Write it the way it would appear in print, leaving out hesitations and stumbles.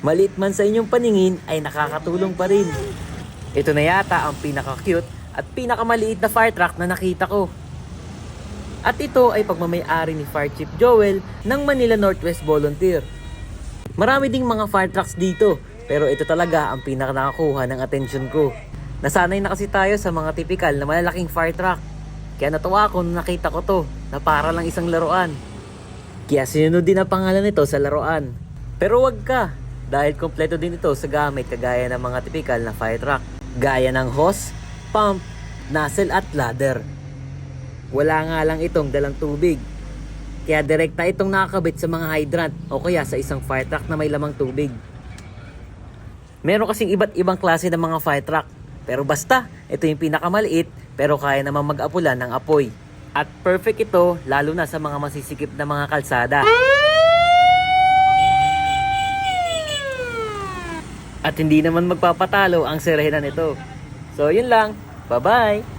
Maliit man sa inyong paningin ay nakakatulong pa rin. Ito na yata ang pinaka-cute at pinakamaliit na fire truck na nakita ko. At ito ay pagmamay-ari ni Fire Chief Joel ng Manila Northwest Volunteer. Marami ding mga fire trucks dito, pero ito talaga ang pinaka-nakakuha ng atensyon ko. Nasanay na kasi tayo sa mga tipikal na malalaking fire truck. Kaya natuwa ako nung nakita ko to na para lang isang laruan. Kaya sinunod din ang pangalan nito sa laruan. Pero wag ka, dahil kompleto din ito sa gamit kagaya ng mga tipikal na fire truck. Gaya ng hose, pump, nozzle at ladder. Wala nga lang itong dalang tubig. Kaya direkta itong nakakabit sa mga hydrant o kaya sa isang fire truck na may lamang tubig. Meron kasing iba't ibang klase ng mga fire truck. Pero basta, ito yung pinakamaliit pero kaya namang mag-apulan ng apoy. At perfect ito lalo na sa mga masisikip na mga kalsada. At hindi naman magpapatalo ang sirenan nito. So yun lang, bye bye!